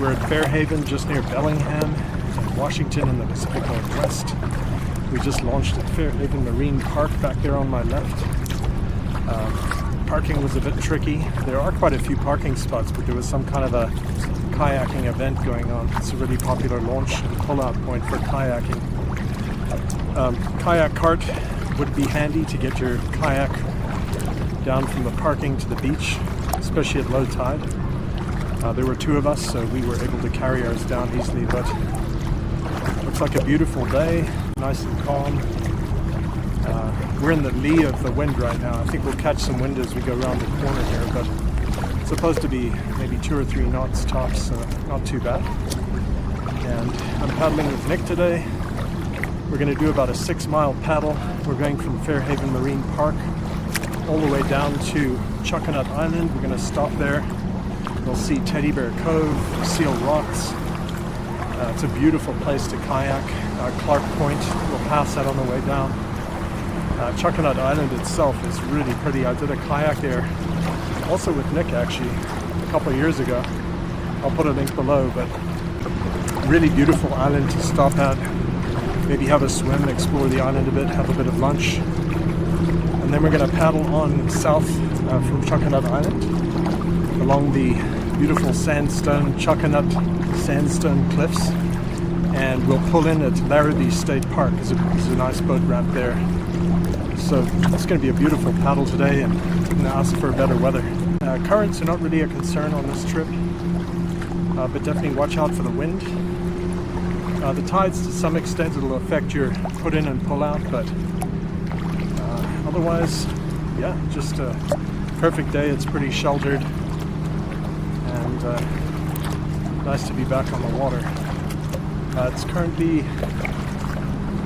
We're at Fairhaven, just near Bellingham, in Washington in the Pacific Northwest. We just launched at Fairhaven Marine Park back there on my left. Parking was a bit tricky. There are quite a few parking spots, but there was some kind of a kayaking event going on. It's a really popular launch and pull-out point for kayaking. Kayak cart would be handy to get your kayak down from the parking to the beach, especially at low tide. There were two of us, so we were able to carry ours down easily, but looks like a beautiful day, nice and calm. We're in the lee of the wind right now. I think we'll catch some wind as we go around the corner here, but it's supposed to be maybe 2 or 3 knots tops, so not too bad. And I'm paddling with Nick today. We're going to do about a 6-mile paddle. We're going from Fairhaven Marine Park all the way down to Chuckanut Island. We're going to stop there. We'll see Bear Cove, Seal Rocks. It's a beautiful place to kayak. Clark Point, we'll pass that on the way down. Chuckanut Island itself is really pretty. I did a kayak there, also with Nick actually, a couple of years ago. I'll put a link below, but really beautiful island to stop at. Maybe have a swim, explore the island a bit, have a bit of lunch. And then we're going to paddle on south from Chuckanut Island along the beautiful Chuckanut sandstone cliffs, and we'll pull in at Larrabee State Park. There's a nice boat ramp there. So it's going to be a beautiful paddle today, and couldn't ask for better weather. Currents are not really a concern on this trip, but definitely watch out for the wind. The tides, to some extent, it'll affect your put in and pull out, but otherwise, yeah, just a perfect day. It's pretty sheltered, and nice to be back on the water. It's currently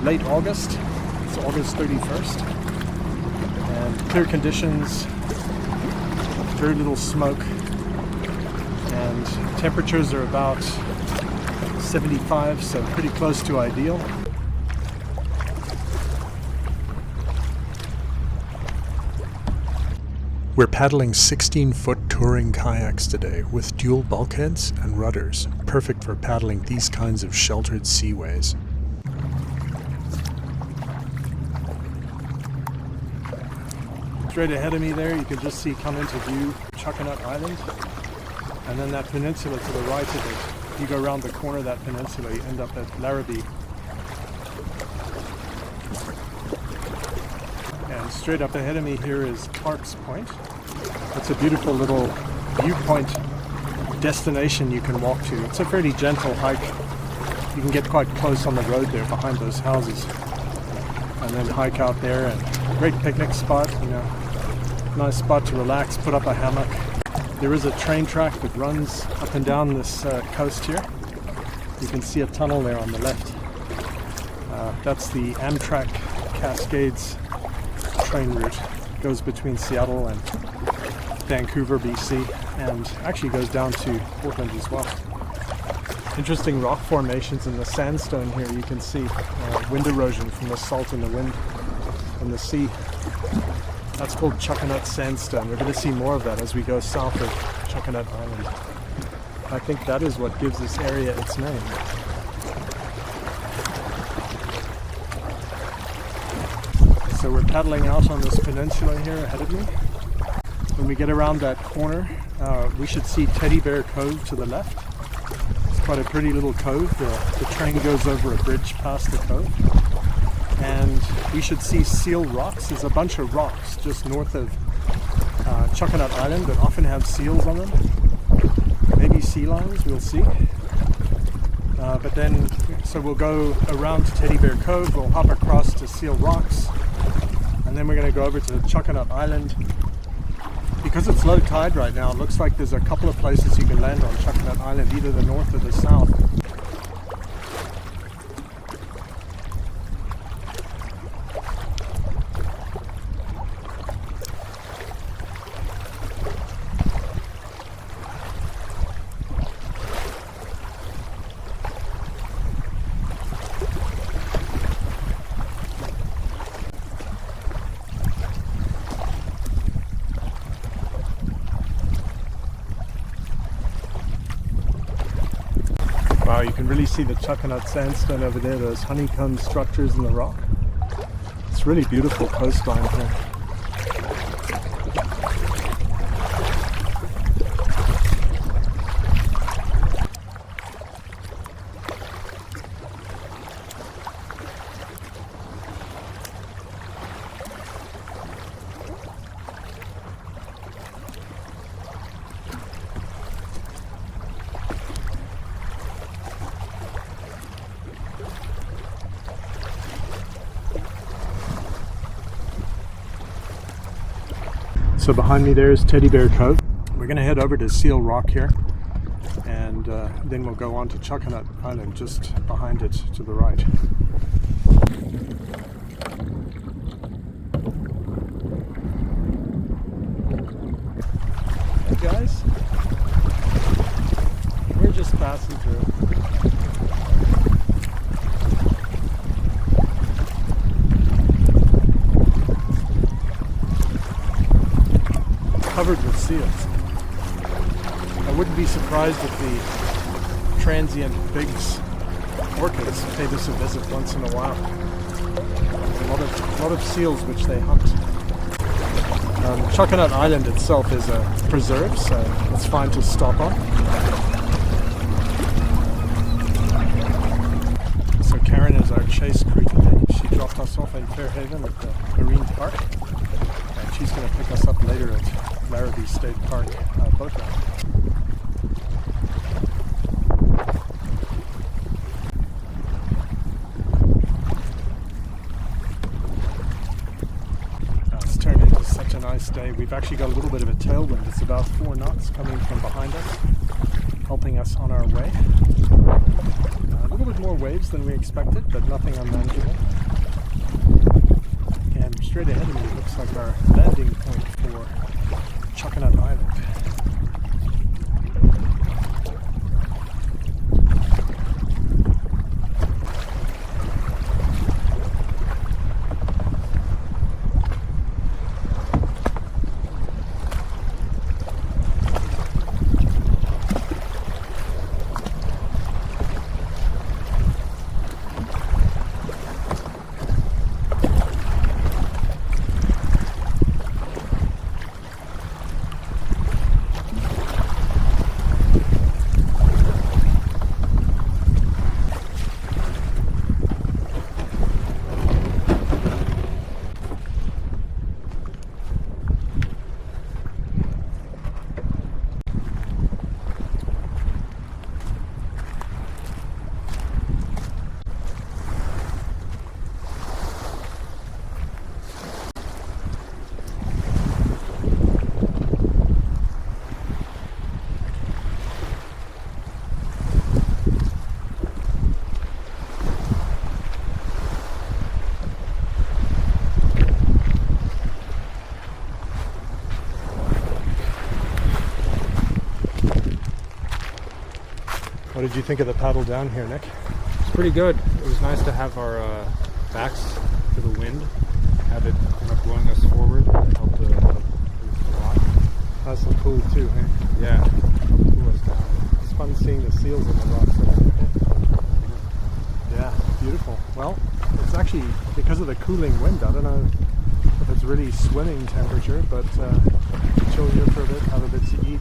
late August. It's August 31st, and clear conditions, very little smoke, and temperatures are about 75, so pretty close to ideal. We're paddling 16-foot touring kayaks today with dual bulkheads and rudders, perfect for paddling these kinds of sheltered seaways. Straight ahead of me there, you can just see come into view Chuckanut Island, and then that peninsula to the right of it. You go around the corner of that peninsula, you end up at Larrabee. And straight up ahead of me here is Clark's Point. It's a beautiful little viewpoint destination you can walk to. It's a fairly gentle hike. You can get quite close on the road there behind those houses, and then hike out there. And great picnic spot, you know, nice spot to relax, put up a hammock. There is a train track that runs up and down this coast here. You can see a tunnel there on the left. That's the Amtrak Cascades train route. It goes between Seattle and Vancouver, BC, and actually goes down to Portland as well. Interesting rock formations in the sandstone here. You can see wind erosion from the salt in the wind from the sea. That's called Chuckanut Sandstone. We're going to see more of that as we go south of Chuckanut Island. I think that is what gives this area its name. So we're paddling out on this peninsula here ahead of me. When we get around that corner, we should see Bear Cove to the left. It's quite a pretty little cove. The train goes over a bridge past the cove. And we should see Seal Rocks. There's a bunch of rocks just north of Chuckanut Island that often have seals on them. Maybe sea lions, we'll see. So we'll go around to Bear Cove, we'll hop across to Seal Rocks, and then we're going to go over to Chuckanut Island. Because it's low tide right now, it looks like there's a couple of places you can land on Chuckanut Island, either the north or the south. you can really see the Chuckanut sandstone over there, those honeycomb structures in the rock. It's really beautiful coastline here. So behind me there is Bear Cove. We're going to head over to Seal Rock here, and then we'll go on to Chuckanut Island just behind it to the right. Hey guys, we're just passing through. Covered with seals. I wouldn't be surprised if the transient bigs orchids pay this a visit once in a while. A lot of seals which they hunt. Chuckanut Island itself is a preserve, so it's fine to stop on. So Karen is our chase crew today. She dropped us off in Fairhaven at the Marine Park, and she's going to pick us up later at Larrabee State Park boat ride. It's turned into such a nice day. We've actually got a little bit of a tailwind. It's about 4 knots coming from behind us, helping us on our way. A little bit more waves than we expected, but nothing unmanageable. And straight ahead of me looks like our landing point for Chuckanut Island. What did you think of the paddle down here, Nick? It's pretty good. It was nice to have our backs to the wind, have it kind of blowing us forward. It helped a lot. That's so cool too, hey? Yeah, it helped cool us down. It's fun seeing the seals in the rocks. Yeah, beautiful. Well, it's actually because of the cooling wind. I don't know if it's really swimming temperature, but chill here for a bit, have a bit to eat.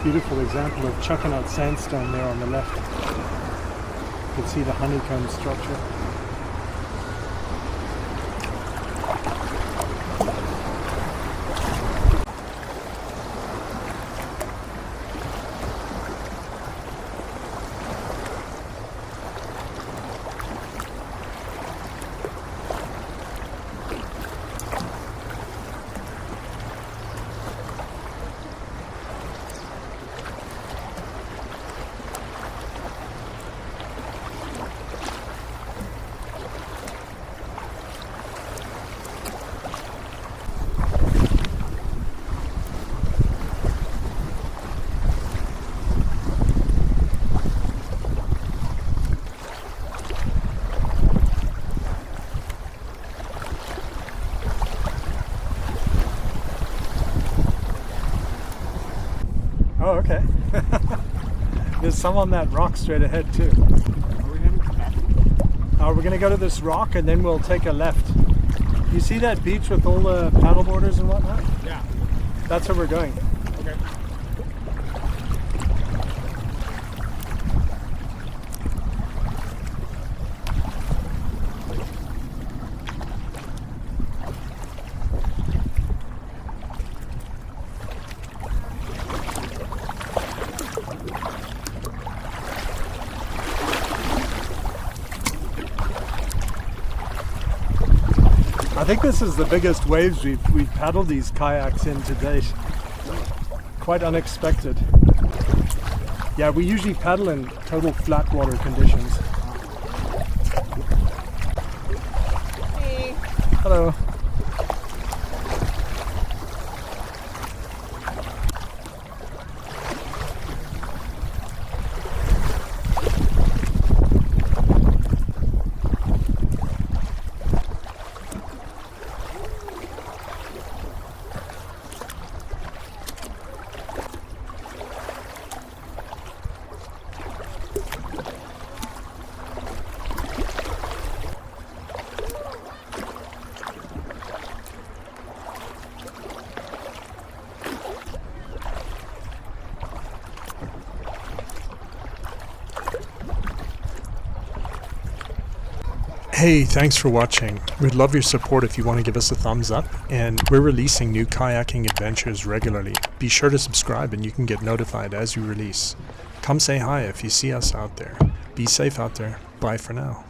Beautiful example of Chuckanut sandstone there on the left. You can see the honeycomb structure. Oh, okay. There's some on that rock straight ahead too. Are we heading to that? We're gonna go to this rock and then we'll take a left. You see that beach with all the paddleboarders and whatnot? Yeah. That's where we're going. Okay. I think this is the biggest waves we've paddled these kayaks in to date. Quite unexpected. Yeah, we usually paddle in total flat water conditions. Hey. Hello. Hey, thanks for watching. We'd love your support if you want to give us a thumbs up, and we're releasing new kayaking adventures regularly. Be sure to subscribe and you can get notified as we release. Come say hi if you see us out there. Be safe out there. Bye for now.